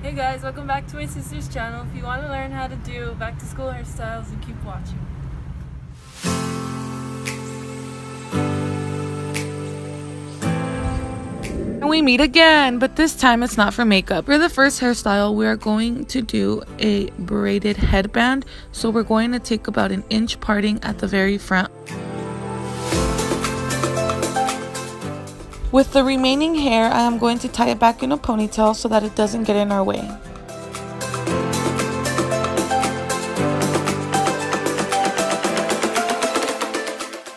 Hey guys, welcome back to my sister's channel. If you want to learn how to do back to school hairstyles, then keep watching. And we meet again, but this time it's not for makeup. For the first hairstyle, we are going to do a braided headband. So we're going to take about an inch parting at the very front. With the remaining hair, I am going to tie it back in a ponytail so that it doesn't get in our way.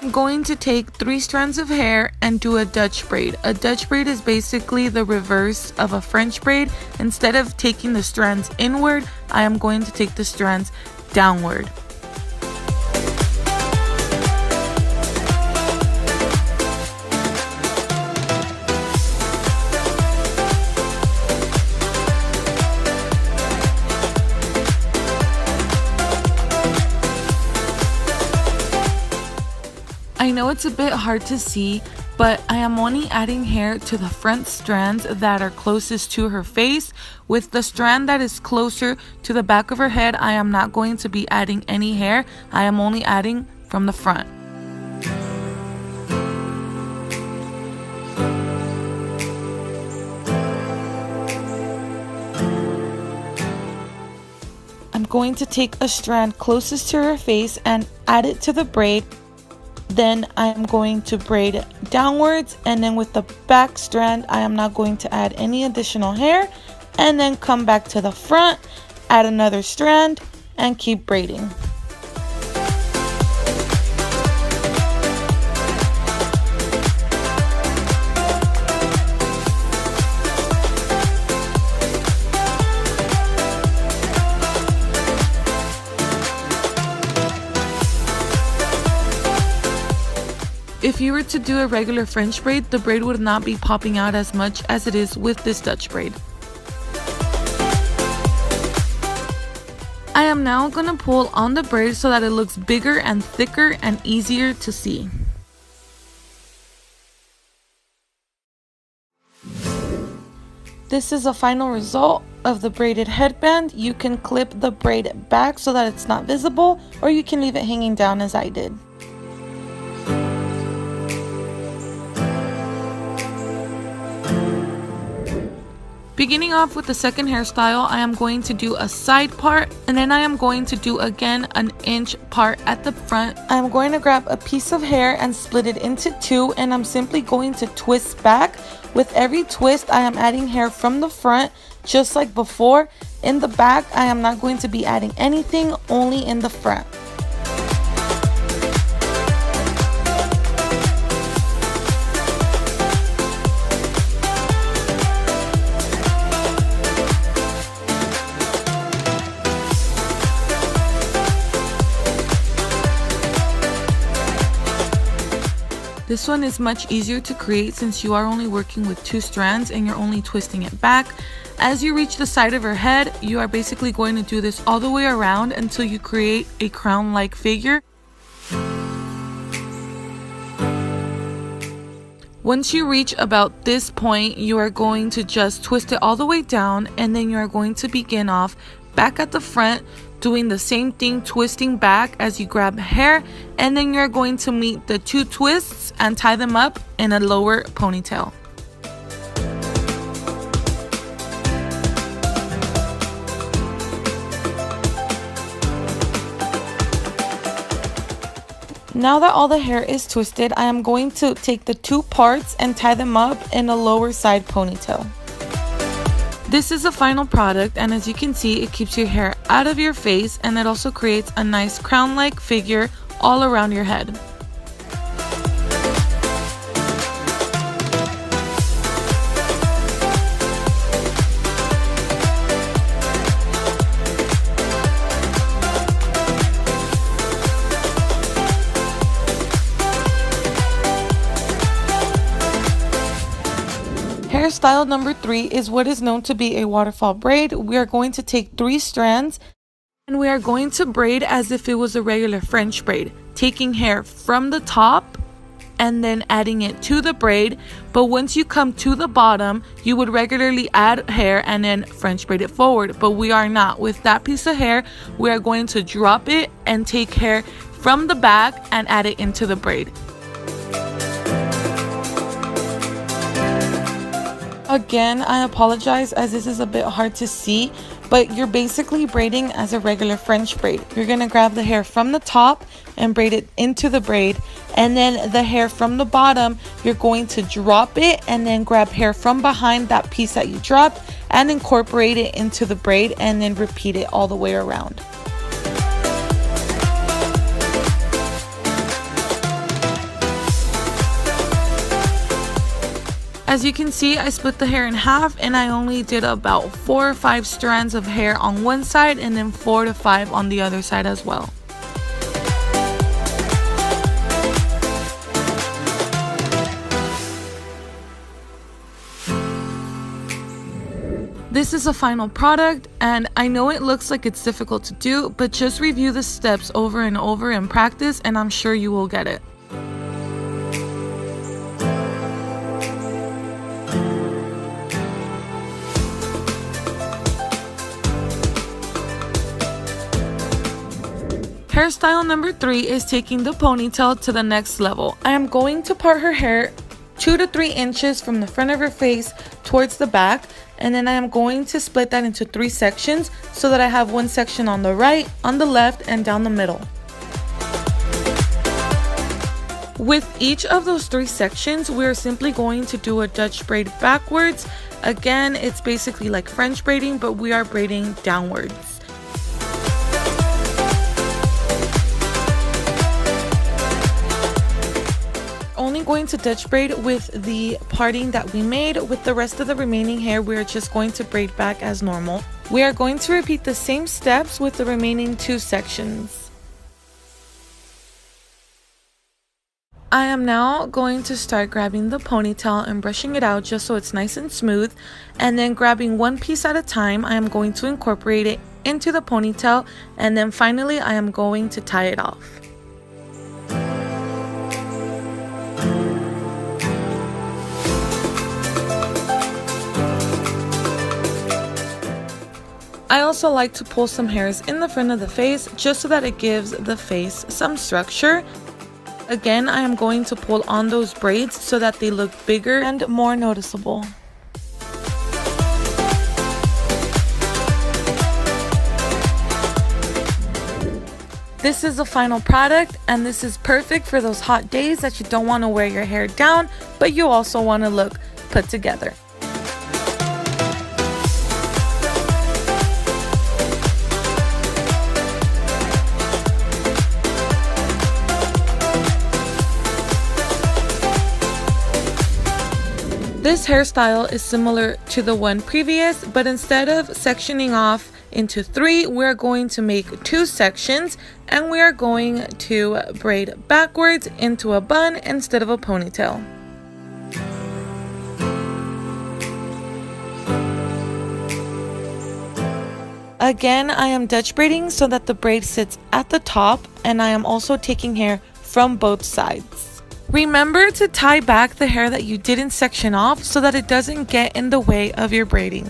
I'm going to take 3 strands of hair and do a Dutch braid. A Dutch braid is basically the reverse of a French braid. Instead of taking the strands inward, I am going to take the strands downward. I know it's a bit hard to see, but I am only adding hair to the front strands that are closest to her face. With the strand that is closer to the back of her head, I am not going to be adding any hair. I am only adding from the front. I'm going to take a strand closest to her face and add it to the braid. Then I am going to braid downwards, and then with the back strand I am not going to add any additional hair, and then come back to the front, add another strand, and keep braiding. If you were to do a regular French braid, the braid would not be popping out as much as it is with this Dutch braid. I am now going to pull on the braid so that it looks bigger and thicker and easier to see. This is a final result of the braided headband. You can clip the braid back so that it's not visible, or you can leave it hanging down as I did. Beginning off with the second hairstyle, I am going to do a side part, and then I am going to do again an inch part at the front. I'm going to grab a piece of hair and split it into 2, and I'm simply going to twist back. With every twist, I am adding hair from the front, just like before. In the back, I am not going to be adding anything, only in the front. This one is much easier to create since you are only working with 2 strands and you're only twisting it back. As you reach the side of her head, you are basically going to do this all the way around until you create a crown-like figure. Once you reach about this point, you are going to just twist it all the way down, and then you are going to begin off back at the front, doing the same thing, twisting back as you grab hair, and then you're going to meet the 2 twists and tie them up in a lower ponytail. Now that all the hair is twisted, I am going to take the 2 parts and tie them up in a lower side ponytail. This is a final product, and as you can see, it keeps your hair out of your face, and it also creates a nice crown-like figure all around your head. Hairstyle number 3 is what is known to be a waterfall braid. We are going to take 3 strands and we are going to braid as if it was a regular French braid, taking hair from the top and then adding it to the braid. But once you come to the bottom, you would regularly add hair and then French braid it forward. But we are not. With that piece of hair, we are going to drop it and take hair from the back and add it into the braid. Again, I apologize as this is a bit hard to see, but you're basically braiding as a regular French braid. You're going to grab the hair from the top and braid it into the braid, and then the hair from the bottom, you're going to drop it and then grab hair from behind that piece that you dropped and incorporate it into the braid, and then repeat it all the way around. As you can see, I split the hair in half and I only did about 4 or 5 strands of hair on one side and then 4 to 5 on the other side as well. This is a final product, and I know it looks like it's difficult to do, but just review the steps over and over in practice and I'm sure you will get it. Hairstyle number 3 is taking the ponytail to the next level. I am going to part her hair 2 to 3 inches from the front of her face towards the back, and then I am going to split that into 3 sections so that I have one section on the right, on the left, and down the middle. With each of those 3 sections, we are simply going to do a Dutch braid backwards. Again, it's basically like French braiding, but we are braiding downwards. Only going to Dutch braid with the parting that we made. With the rest of the remaining hair, we are just going to braid back as normal. We are going to repeat the same steps with the remaining 2 sections. I am now going to start grabbing the ponytail and brushing it out just so it's nice and smooth, and then grabbing one piece at a time, I am going to incorporate it into the ponytail, and then finally I am going to tie it off. I also like to pull some hairs in the front of the face just so that it gives the face some structure. Again, I am going to pull on those braids so that they look bigger and more noticeable. This is the final product, and this is perfect for those hot days that you don't want to wear your hair down, but you also want to look put together. This hairstyle is similar to the one previous, but instead of sectioning off into 3, we're going to make 2 sections, and we are going to braid backwards into a bun instead of a ponytail. Again, I am Dutch braiding so that the braid sits at the top, and I am also taking hair from both sides. Remember to tie back the hair that you didn't section off so that it doesn't get in the way of your braiding.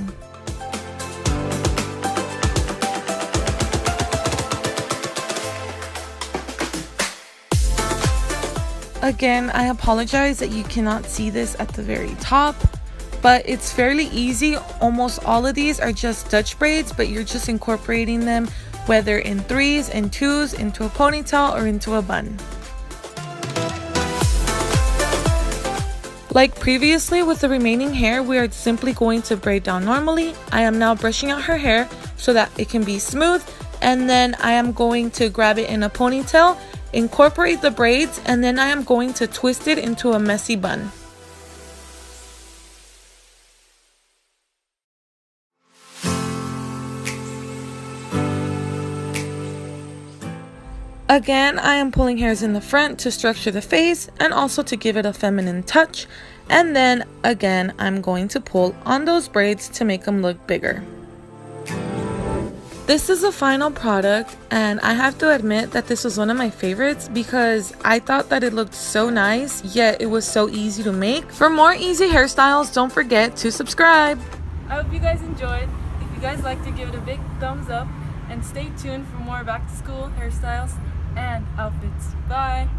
Again, I apologize that you cannot see this at the very top, but it's fairly easy. Almost all of these are just Dutch braids, but you're just incorporating them whether in 3s and 2s into a ponytail or into a bun. Like previously with the remaining hair, we are simply going to braid down normally. I am now brushing out her hair so that it can be smooth, and then I am going to grab it in a ponytail, incorporate the braids, and then I am going to twist it into a messy bun. Again, I am pulling hairs in the front to structure the face and also to give it a feminine touch. And then again, I'm going to pull on those braids to make them look bigger. This is the final product, and I have to admit that this was one of my favorites because I thought that it looked so nice, yet it was so easy to make. For more easy hairstyles, don't forget to subscribe. I hope you guys enjoyed. If you guys liked it, give it a big thumbs up and stay tuned for more back to school hairstyles and outfits. Bye!